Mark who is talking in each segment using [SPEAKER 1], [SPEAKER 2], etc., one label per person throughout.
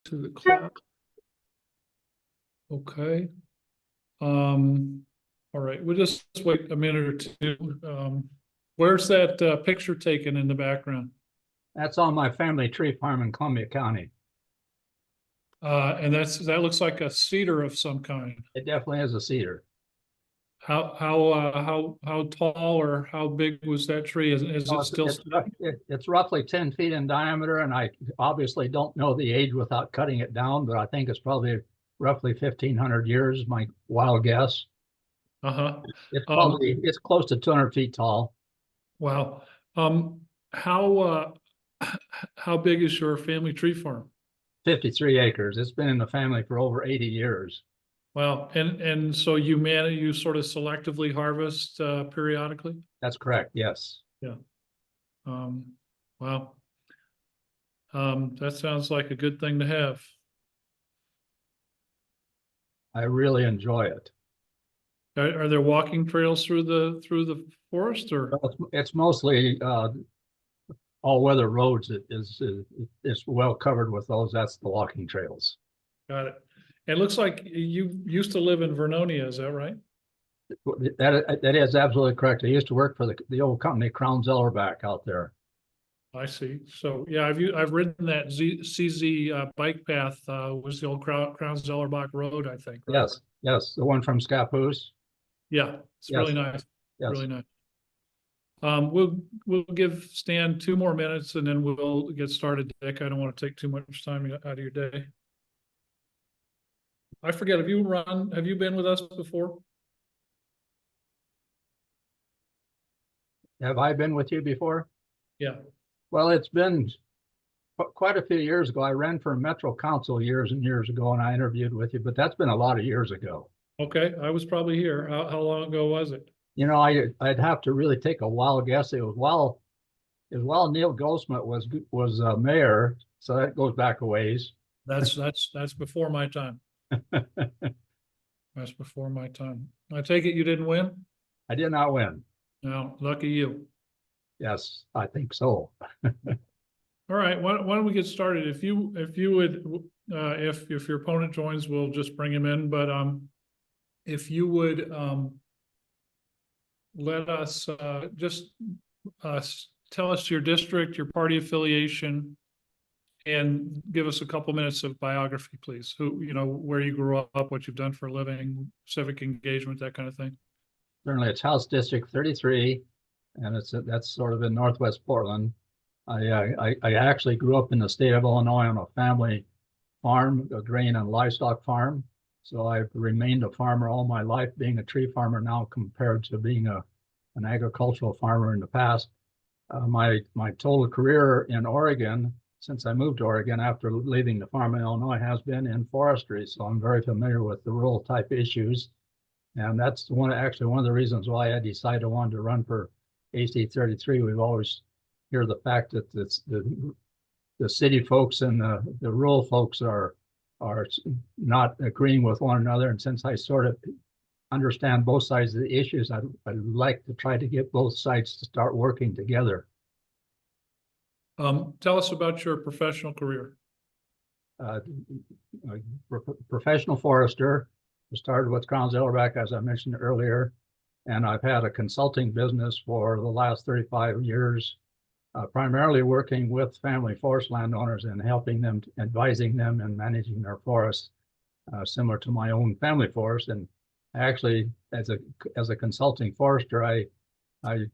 [SPEAKER 1] to the clock. Okay. All right, we'll just wait a minute or two. Where's that picture taken in the background?
[SPEAKER 2] That's on my family tree farm in Columbia County.
[SPEAKER 1] And that looks like a cedar of some kind.
[SPEAKER 2] It definitely is a cedar.
[SPEAKER 1] How tall or how big was that tree? Is
[SPEAKER 2] No,
[SPEAKER 1] it still?
[SPEAKER 2] it's roughly 10 feet in diameter, and I obviously don't know the age without cutting it down, but I think it's probably roughly 1,500 years, my wild guess.
[SPEAKER 1] Uh-huh.
[SPEAKER 2] It's close to 200 feet tall.
[SPEAKER 1] Wow. How big is your family tree farm?
[SPEAKER 2] 53 acres. It's been in the family for over 80 years.
[SPEAKER 1] Wow. And so you sort of selectively harvest periodically?
[SPEAKER 2] That's correct. Yes.
[SPEAKER 1] Yeah. Wow. That sounds like a good thing to have.
[SPEAKER 2] I really enjoy it.
[SPEAKER 1] Are there walking trails through the forest, or?
[SPEAKER 2] It's mostly all-weather roads. It's well covered with those. That's the walking trails.
[SPEAKER 1] Got it. It looks like you used to live in Vernonia, is that right?
[SPEAKER 2] That is absolutely correct. I used to work for the old company Crown Zellerbach out there.
[SPEAKER 1] I see. So yeah, I've ridden that CZ bike path. Was the old Crown Zellerbach Road, I think. Right?
[SPEAKER 2] Yes, the one from Scappoose.
[SPEAKER 1] Yeah, it's really nice.
[SPEAKER 2] Yes.
[SPEAKER 1] Really nice. We'll give Stan 2 more minutes and then we'll get started, Dick. I don't want to take too much time out of your day. I forget, have you been with us before?
[SPEAKER 2] Have I been with you before?
[SPEAKER 1] Yeah.
[SPEAKER 2] Well, it's been quite a few years ago. I ran for Metro Council years and years ago, and I interviewed with you, but that's been a lot of years ago.
[SPEAKER 1] Okay, I was probably here. How long ago was it?
[SPEAKER 2] You know, I'd have to really take a wild guess. It was while Neil Goldsmith was mayor, so that goes back a ways.
[SPEAKER 1] That's before my time. That's before my time. I take it you didn't win?
[SPEAKER 2] I did not win.
[SPEAKER 1] No, lucky you.
[SPEAKER 2] Yes, I think so.
[SPEAKER 1] All right, why don't we get started? If you would, if your opponent joins, we'll just bring him in. But if you would let us just tell us your district, your party affiliation, and give us a couple minutes of biography, please. Who, where you grew up, what you've done for a living, civic engagement, that kind of thing.
[SPEAKER 2] Certainly, it's House District 33, and that's sort of in Northwest Portland. I actually grew up in the state of Illinois on a family farm, a grain and livestock farm. So I've remained a farmer all my life, being a tree farmer now compared to being an agricultural farmer in the past. My total career in Oregon, since I moved to Oregon after leaving the farm in Illinois, has been in forestry. So I'm very familiar with the rural type issues. And that's one of the reasons why I decided I wanted to run for HD33. We've always hear the fact that the city folks and the rural folks are not agreeing with one another. And since I sort of understand both sides of the issues, I'd like to try to get both sides to start working together.
[SPEAKER 1] Tell us about your professional career.
[SPEAKER 2] Professional forester. I started with Crown Zellerbach, as I mentioned earlier, and I've had a consulting business for the last 35 years, primarily working with family forest landowners and helping them, advising them and managing their forests, similar to my own family forest. And actually, as a consulting forester, I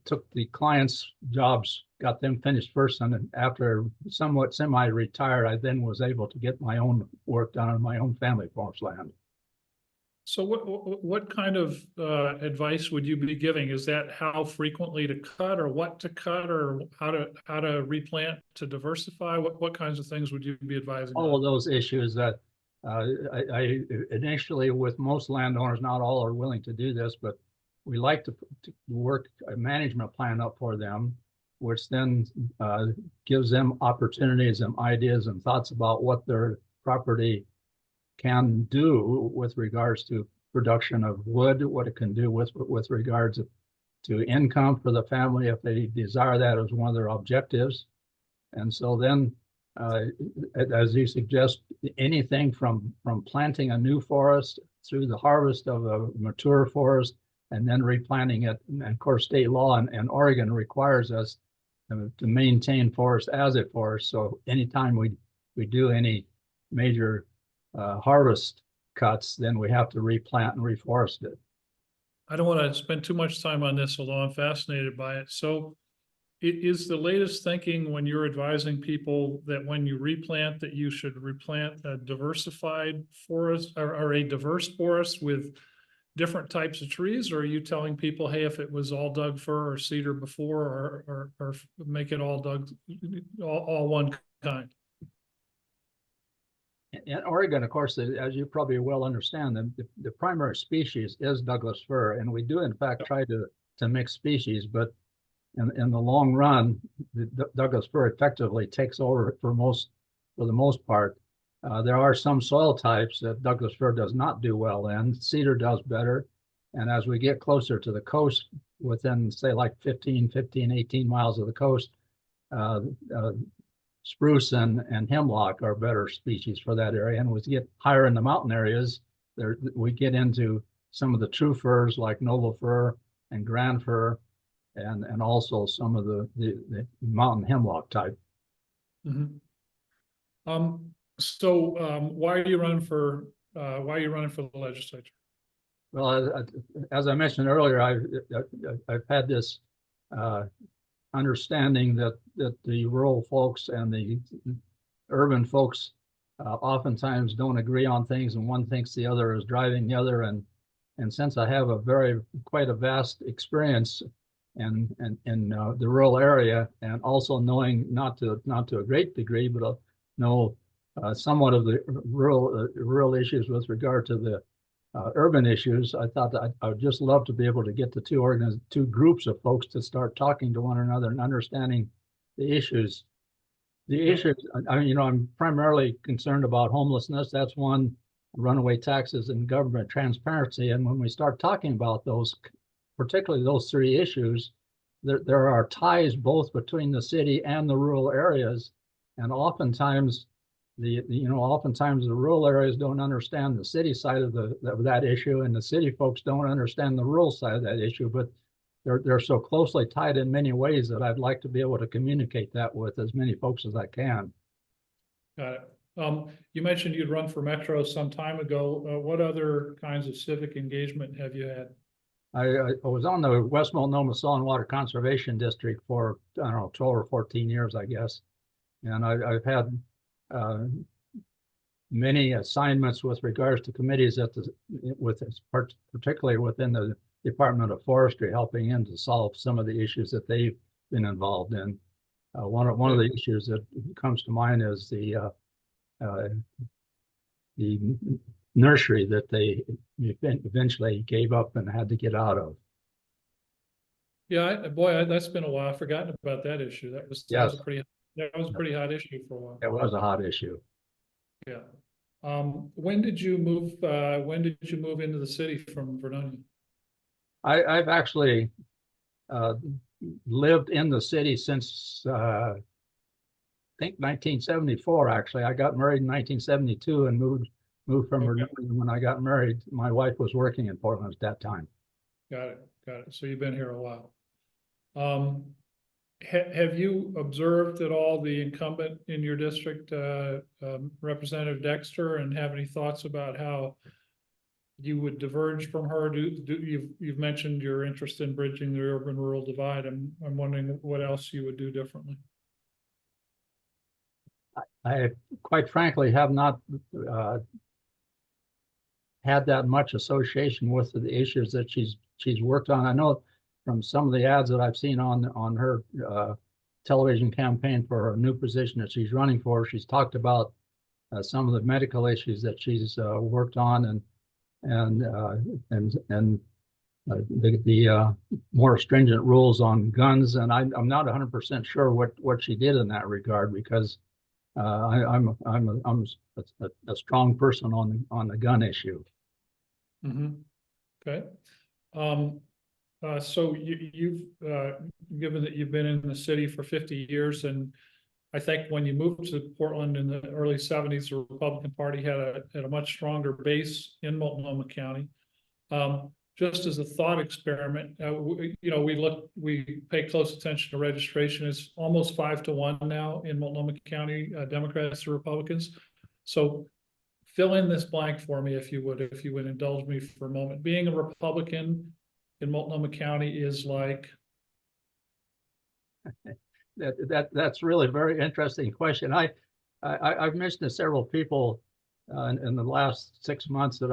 [SPEAKER 2] took the clients' jobs, got them finished first, and then after somewhat semi-retired, I then was able to get my own work done on my own family forest land.
[SPEAKER 1] So what kind of advice would you be giving? Is that how frequently to cut, or what to cut, or how to replant to diversify? What kinds of things would you be advising?
[SPEAKER 2] All of those issues that I initially, with most landowners, not all are willing to do this, but we like to work a management plan up for them, which then gives them opportunities and ideas and thoughts about what their property can do with regards to production of wood, what it can do with regards to income for the family if they desire that as one of their objectives. And so then uh, as you suggest, anything from planting a new forest through the harvest of a mature forest and then replanting it. And of course, state law in Oregon requires us to maintain forest as a forest. So anytime we do any major harvest cuts, then we have to replant and reforest it.
[SPEAKER 1] I don't want to spend too much time on this, although I'm fascinated by it. So is the latest thinking when you're advising people that when you replant, that you should replant a diversified forest or a diverse forest with different types of trees? Or are you telling people, hey, if it was all Doug fir or cedar before, or make it all Doug, all one kind?
[SPEAKER 2] In Oregon, of course, as you probably well understand, the primary species is Douglas fir, and we do in fact try to mix species, but in the long run, the Douglas fir effectively takes over for the most part. There are some soil types that Douglas fir does not do well in. Cedar does better, and as we get closer to the coast, within say like 15, 18 miles of the coast, spruce and hemlock are better species for that area. And as we get higher in the mountain areas, we get into some of the true firs like noble fir and grand fir, and also some of the mountain hemlock type.
[SPEAKER 1] Mm-hmm. Why are you running for the legislature?
[SPEAKER 2] Well, as I mentioned earlier, I've had this understanding that the rural folks and the urban folks oftentimes don't agree on things, and one thinks the other is driving the other. And since I have quite a vast experience in the rural area, and also knowing not to a great degree, but know somewhat of the rural issues with regard to the urban issues, I thought that I would just love to be able to get the two groups of folks to start talking to one another and understanding the issues. The issues, I'm primarily concerned about homelessness. That's one, runaway taxes, and government transparency. And when we start talking about those, particularly those three issues, there are ties both between the city and the rural areas, and oftentimes oftentimes the rural areas don't understand the city side of that issue, and the city folks don't understand the rural side of that issue. But they're so closely tied in many ways that I'd like to be able to communicate that with as many folks as I can.
[SPEAKER 1] Got it. You mentioned you'd run for Metro some time ago. What other kinds of civic engagement have you had?
[SPEAKER 2] I was on the West Multnomah Soil and Water Conservation District for, I don't know, 12 or 14 years, I guess. And I've had many assignments with regards to committees particularly within the Department of Forestry, helping them to solve some of the issues that they've been involved in. One of the issues that comes to mind is the nursery that they eventually gave up and had to get out of.
[SPEAKER 1] Yeah, that's been a while. I've forgotten about that issue. That was a pretty hot issue for a while.
[SPEAKER 2] It was a hot issue.
[SPEAKER 1] Yeah. When did you move into the city from Vernonia?
[SPEAKER 2] I've actually lived in the city since I think 1974. Actually, I got married in 1972 and moved from Vernonia when I got married. My wife was working in Portland at that time.
[SPEAKER 1] Got it. So you've been here a while. Have you observed at all the incumbent in your district, Representative Dexter, and have any thoughts about how you would diverge from her? You've mentioned your interest in bridging the urban-rural divide. I'm wondering what else you would do differently.
[SPEAKER 2] I quite frankly have not had that much association with the issues that she's worked on. I know from some of the ads that I've seen on her television campaign for her new position that she's running for, she's talked about some of the medical issues that she's worked on, and the more stringent rules on guns. And I'm not 100% sure what she did in that regard, because I'm a strong person on the gun issue.
[SPEAKER 1] Mm-hmm. Okay. So you've given that you've been in the city for 50 years, and I think when you moved to Portland in the early '70s, the Republican Party had a much stronger base in Multnomah County. Just as a thought experiment, we pay close attention to registration. It's almost 5-1 now in Multnomah County, Democrats to Republicans. So fill in this blank for me, if you would indulge me for a moment. Being a Republican in Multnomah County is like.
[SPEAKER 2] That's really a very interesting question. I've mentioned to several people in the last 6 months that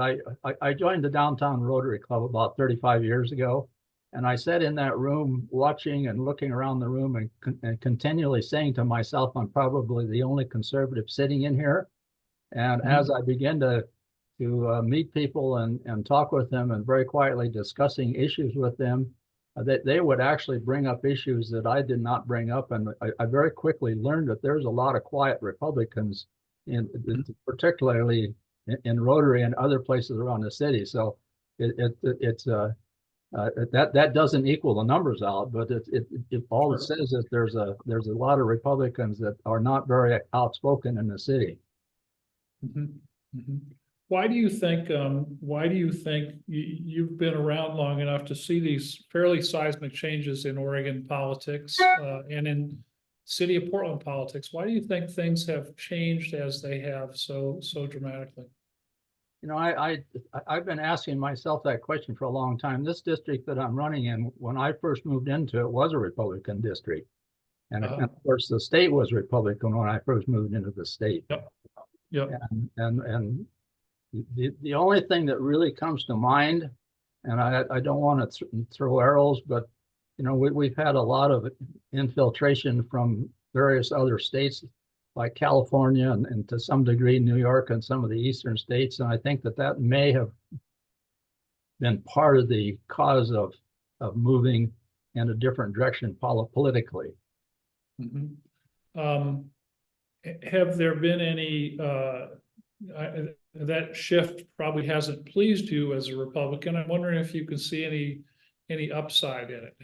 [SPEAKER 2] I joined the Downtown Rotary Club about 35 years ago, and I sat in that room watching and looking around the room and continually saying to myself, I'm probably the only conservative sitting in here. And as I began to meet people and talk with them and very quietly discussing issues with them, they would actually bring up issues that I did not bring up. And I very quickly learned that there's a lot of quiet Republicans, particularly in Rotary and other places around the city. So that doesn't equal the numbers out, but all it says is there's a lot of Republicans that are not very outspoken in the city.
[SPEAKER 1] Why do you think you've been around long enough to see these fairly seismic changes in Oregon politics and in city of Portland politics? Why do you think things have changed as they have so dramatically?
[SPEAKER 2] I've been asking myself that question for a long time. This district that I'm running in, when I first moved into it, was a Republican district. And of course, the state was Republican when I first moved into the state.
[SPEAKER 1] Yep.
[SPEAKER 2] And the only thing that really comes to mind, and I don't want to throw arrows, but we've had a lot of infiltration from various other states like California and to some degree New York and some of the eastern states, and I think that may have been part of the cause of moving in a different direction politically.
[SPEAKER 1] Have there been any that shift probably hasn't pleased you as a Republican? I'm wondering if you can see any upside in it.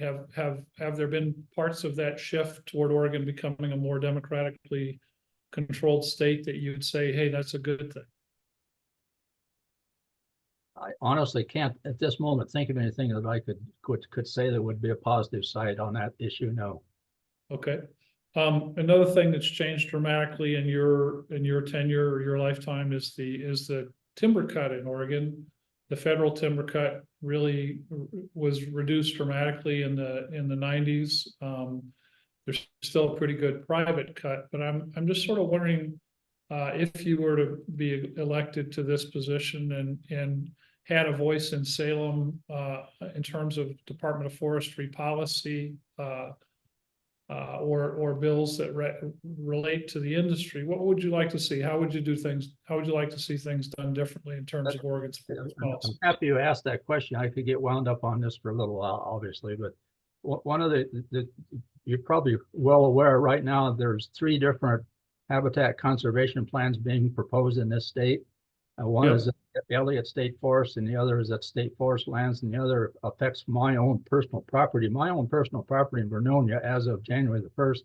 [SPEAKER 1] Have there been parts of that shift toward Oregon becoming a more democratically controlled state that you'd say, hey, that's a good thing?
[SPEAKER 2] I honestly can't at this moment think of anything that I could say that would be a positive side on that issue. No.
[SPEAKER 1] Okay. Another thing that's changed dramatically in your tenure or your lifetime is the timber cut in Oregon. The federal timber cut really was reduced dramatically in the 90s. There's still a pretty good private cut, but I'm just sort of wondering if you were to be elected to this position and had a voice in Salem in terms of Department of Forestry policy or bills that relate to the industry, what would you like to see? How would you do things? How would you like to see things done differently in terms of Oregon's forest policy?
[SPEAKER 2] I'm happy you asked that question. I could get wound up on this for a little while, obviously, but one of the you're probably well aware right now, there's 3 different habitat conservation plans being proposed in this state. One is at Elliott State Forest, and the other is at State Forest Lands, and the other affects my own personal property. My own personal property in Vernonia, as of January the 1st,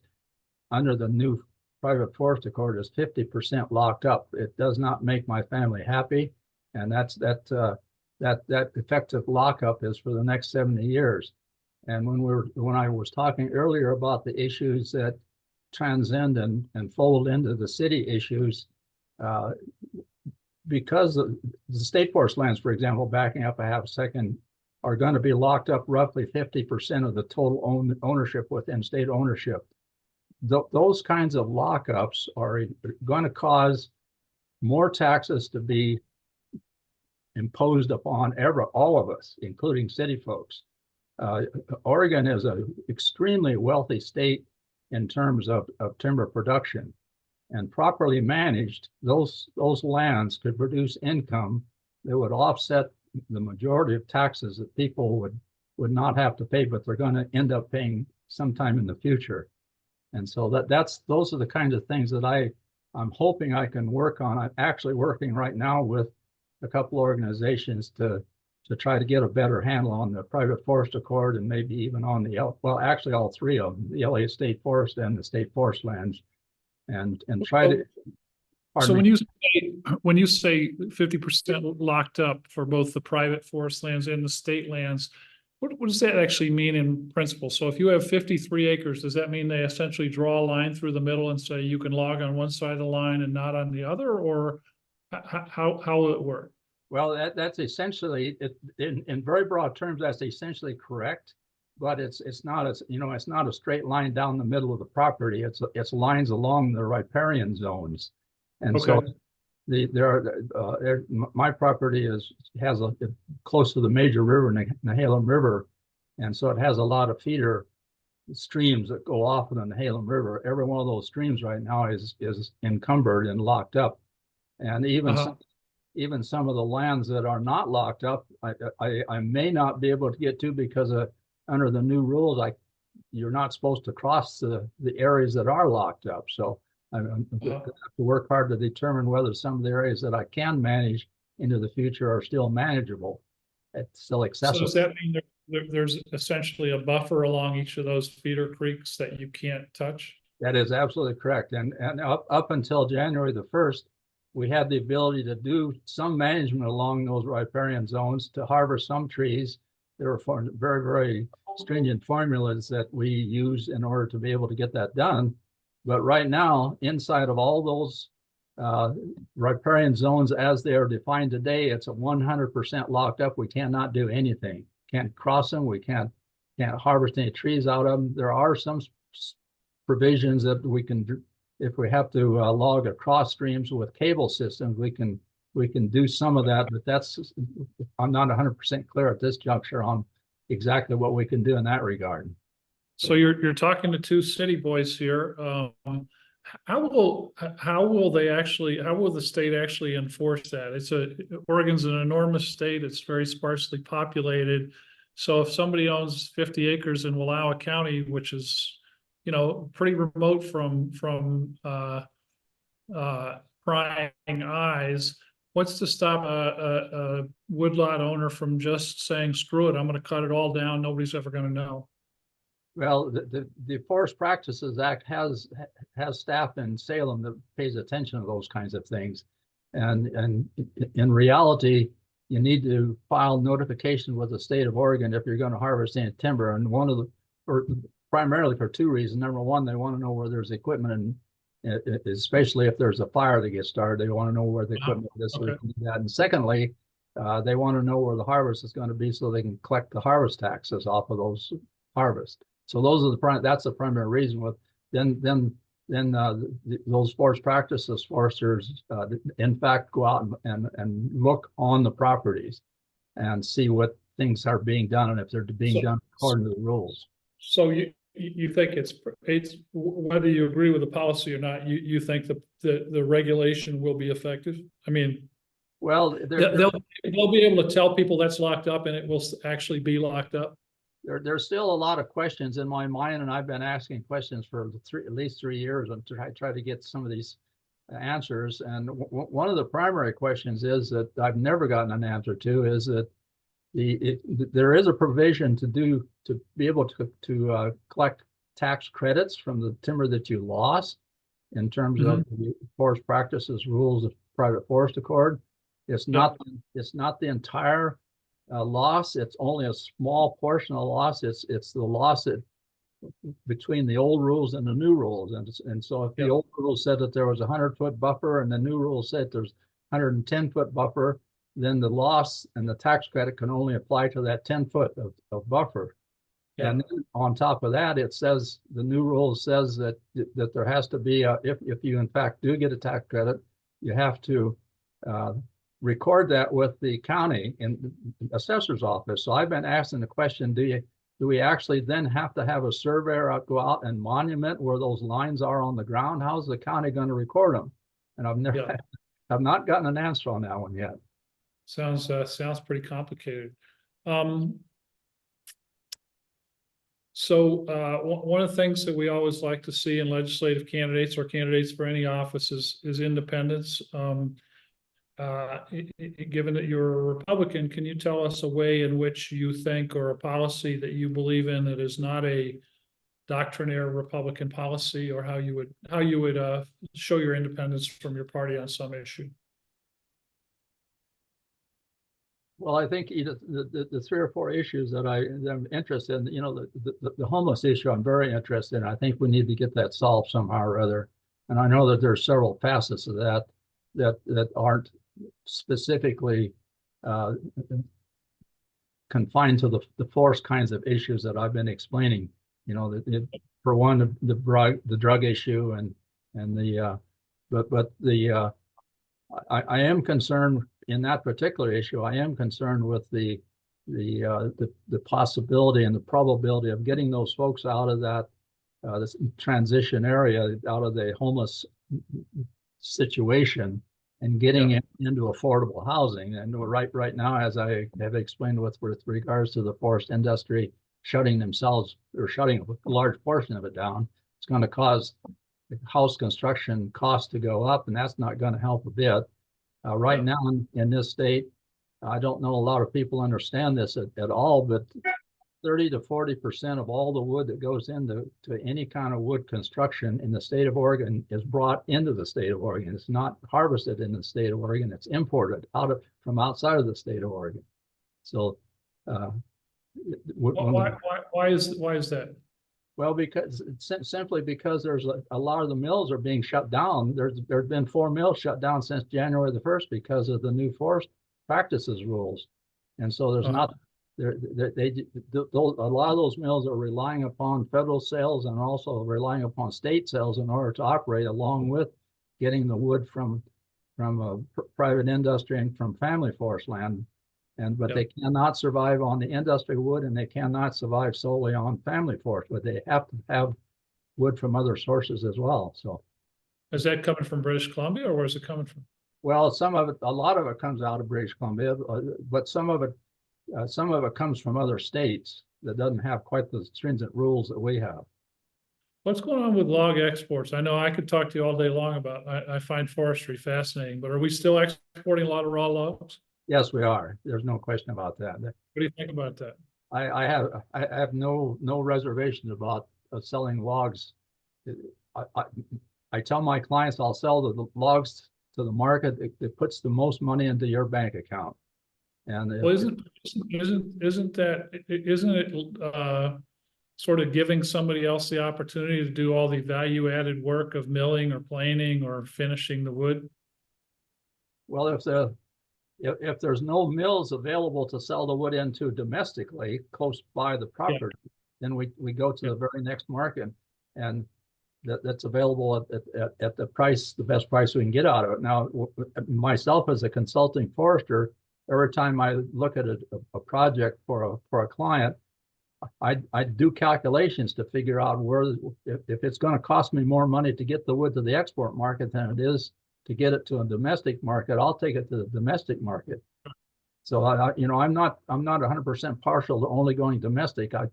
[SPEAKER 2] under the new private forest accord, is 50% locked up. It does not make my family happy, and that effective lockup is for the next 70 years. And when I was talking earlier about the issues that transcend and fold into the city issues, because the state forest lands, for example, backing up a half second, are going to be locked up roughly 50% of the total ownership within state ownership. Those kinds of lockups are going to cause more taxes to be imposed upon all of us, including city folks. Oregon is an extremely wealthy state in terms of timber production, and properly managed, those lands could produce income that would offset the majority of taxes that people would not have to pay, but they're going to end up paying sometime in the future. And so those are the kinds of things that I'm hoping I can work on. I'm actually working right now with a couple organizations to try to get a better handle on the private forest accord, and maybe even on actually all 3 of them, the Elliott State Forest and the state forest lands, and try to.
[SPEAKER 1] So
[SPEAKER 2] Pardon me.
[SPEAKER 1] when you say 50% locked up for both the private forest lands and the state lands, what does that actually mean in principle? So if you have 53 acres, does that mean they essentially draw a line through the middle and say you can log on one side of the line and not on the other, or how will it work?
[SPEAKER 2] Well, that's essentially it, in very broad terms. That's essentially correct, but it's not as it's not a straight line down the middle of the property. It's lines along the riparian zones, and so
[SPEAKER 1] Okay.
[SPEAKER 2] my property has close to the major river, Nehalem River, and so it has a lot of feeder streams that go off of the Nehalem River. Every one of those streams right now is encumbered and locked up, and even some of the lands that are not locked up, I may not be able to get to because under the new rules, you're not supposed to cross the areas that are locked up. So I'm going to have to work hard to determine whether some of the areas that I can manage into the future are still manageable. It's still accessible.
[SPEAKER 1] So does that mean there's essentially a buffer along each of those feeder creeks that you can't touch?
[SPEAKER 2] That is absolutely correct. And up until January the 1st, we had the ability to do some management along those riparian zones to harvest some trees. There were very, very stringent formulas that we use in order to be able to get that done. But right now, inside of all those riparian zones as they are defined today, it's a 100% locked up. We cannot do anything. Can't cross them. We can't harvest any trees out of them. There are some provisions that we can do. If we have to log across streams with cable systems, we can do some of that, but I'm not 100% clear at this juncture on exactly what we can do in that regard.
[SPEAKER 1] So you're talking to two city boys here. How will the state actually enforce that? Oregon's an enormous state. It's very sparsely populated. So if somebody owns 50 acres in Wallowa County, which is pretty remote from prying eyes, what's to stop a woodlot owner from just saying, screw it, I'm going to cut it all down, nobody's ever going to know?
[SPEAKER 2] Well, the Forest Practices Act has staff in Salem that pays attention to those kinds of things, and in reality, you need to file notification with the state of Oregon if you're going to harvest any timber, and primarily for two reasons. Number one, they want to know where there's equipment, and especially if there's a fire that gets started, they want to know where the equipment is. So they can do that. And secondly, they want to know where the harvest is going to be so they can collect the harvest taxes off of those harvests. So those are that's the primary reason. With then those forest practices foresters in fact go out and look on the properties and see what things are being done and if they're being done according to the rules.
[SPEAKER 1] So you think it's whether you agree with the policy or not, you think the regulation will be effective? I mean,
[SPEAKER 2] well,
[SPEAKER 1] they'll be able to tell people that's locked up and it will actually be locked up.
[SPEAKER 2] There's still a lot of questions in my mind, and I've been asking questions for at least 3 years and try to get some of these answers. And one of the primary questions is that I've never gotten an answer to is that there is a provision to be able to collect tax credits from the timber that you lost in terms of the forest practices rules of private forest accord. It's not the entire loss. It's only a small portion of the loss. It's the loss between the old rules and the new rules. And so if the old rules said that there was a 100-foot buffer and the new rules said there's 110-foot buffer, then the loss and the tax credit can only apply to that 10-foot of buffer. Yeah. And then on top of that, it says the new rule says that there has to be if you in fact do get a tax credit, you have to record that with the county in the assessor's office. So I've been asking the question: do we actually then have to have a surveyor go out and monument where those lines are on the ground? How's the county going to record them? And I've not gotten an answer on that one yet.
[SPEAKER 1] Sounds pretty complicated. So one of the things that we always like to see in legislative candidates or candidates for any office is independence. Given that you're a Republican, can you tell us a way in which you think, or a policy that you believe in, that doctrinaire Republican policy, or how you would show your independence from your party on some issue?
[SPEAKER 2] Well, I think the 3 or 4 issues that I'm interested in, you know, the homeless issue, I'm very interested in. I think we need to get that solved somehow or other. And I know that there's several facets of that aren't specifically confined to the force kinds of issues that I've been explaining. You know, for one, the drug issue and the I am concerned in that particular issue. I am concerned with the possibility and the probability of getting those folks out of that this transition area, out of the homeless situation, and getting into affordable housing. And right now, as I have explained with regards to the forest industry shutting a large portion of it down, it's going to cause house construction costs to go up, and that's not going to help a bit. Right now in this state, I don't know a lot of people understand this at all, but 30 to 40% of all the wood that goes into any kind of wood construction in the state of Oregon is brought into the state of Oregon. It's not harvested in the state of Oregon. It's imported from outside of the state of Oregon. So
[SPEAKER 1] why is that?
[SPEAKER 2] Well, because simply because there's a lot of the mills are being shut down. There's been 4 mills shut down since January the 1st because of the new forest practices rules, and so there's not a lot of those mills are relying upon federal sales and also relying upon state sales in order to operate, along with getting the wood from private industry and from family forest land. But they cannot survive on the industry wood, and they cannot survive solely on family forest, but they have to have wood from other sources as well. So
[SPEAKER 1] is that coming from British Columbia, or where's it coming from?
[SPEAKER 2] Well, a lot of it comes out of British Columbia, but some of it comes from other states that doesn't have quite the stringent rules that we have.
[SPEAKER 1] What's going on with log exports? I know I could talk to you all day long about. I find forestry fascinating, but are we still exporting a lot of raw logs? Yes,
[SPEAKER 2] we are. There's no question about that.
[SPEAKER 1] What do you think about that?
[SPEAKER 2] I have no reservations about selling logs. I tell my clients I'll sell the logs to the market that puts the most money into your bank account. And
[SPEAKER 1] well, isn't it sort of giving somebody else the opportunity to do all the value added work of milling or planing or finishing the wood?
[SPEAKER 2] Well, if there's no mills available to sell the wood into domestically close by the property, then we go to the very next market, and that's available at the price, the best price we can get out of it. Now, myself as a consulting forester, every time I look at a project for a client, I do calculations to figure out if it's going to cost me more money to get the wood to the export market than it is to get it to a domestic market, I'll take it to the domestic market. So I'm not 100% partial to only going domestic. I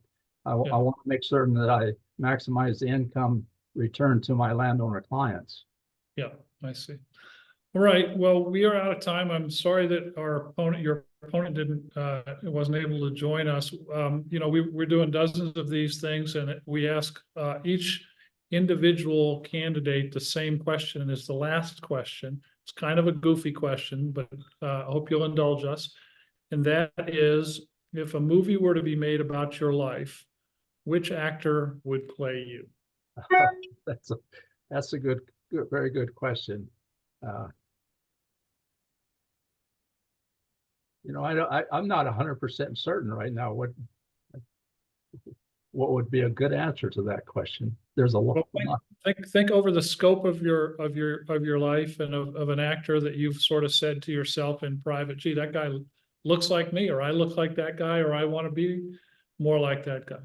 [SPEAKER 2] want to make certain that I maximize the income return to my landowner clients.
[SPEAKER 1] Yeah, I see. All right. Well, we are out of time. I'm sorry that your opponent wasn't able to join us. We're doing dozens of these things, and we ask each individual candidate the same question as the last question. It's kind of a goofy question, but I hope you'll indulge us. And that is, if a movie were to be made about your life, which actor would play you?
[SPEAKER 2] That's a good, very good question. I'm not 100% certain right now what would be a good answer to that question. There's a lot.
[SPEAKER 1] Think over the scope of your life and of an actor that you've sort of said to yourself in private, gee, that guy looks like me, or I look like that guy, or I want to be more like that guy.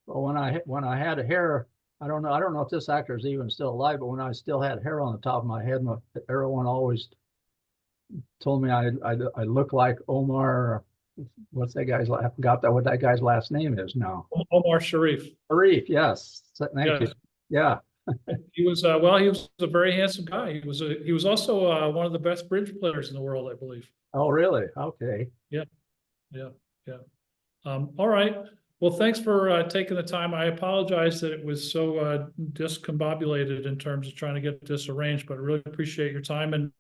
[SPEAKER 2] Well, when I had hair, I don't know if this actor is even still alive, but when I still had hair on the top of my head, everyone always told me I look like Omar. What's that guy's? I forgot what that guy's last name is now.
[SPEAKER 1] Omar Sharif.
[SPEAKER 2] Sharif, yes. Thank you. Yeah.
[SPEAKER 1] He was he was a very handsome guy. He was also one of the best bridge players in the world, I believe.
[SPEAKER 2] Oh, really? Okay.
[SPEAKER 1] Yeah. All right. Well, thanks for taking the time. I apologize that it was so discombobulated in terms of trying to get this arranged, but I really appreciate your time. And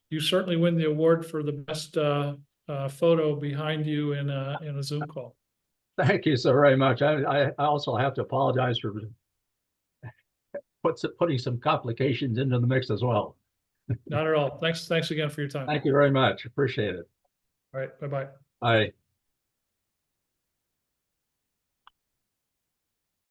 [SPEAKER 1] you certainly win the award for the best photo behind you in a Zoom call.
[SPEAKER 2] Thank you so very much. I also have to apologize for putting some complications into the mix as well.
[SPEAKER 1] Not at all. Thanks again for your time.
[SPEAKER 2] Thank you very much. Appreciate it.
[SPEAKER 1] All right. Bye-bye.
[SPEAKER 2] Bye.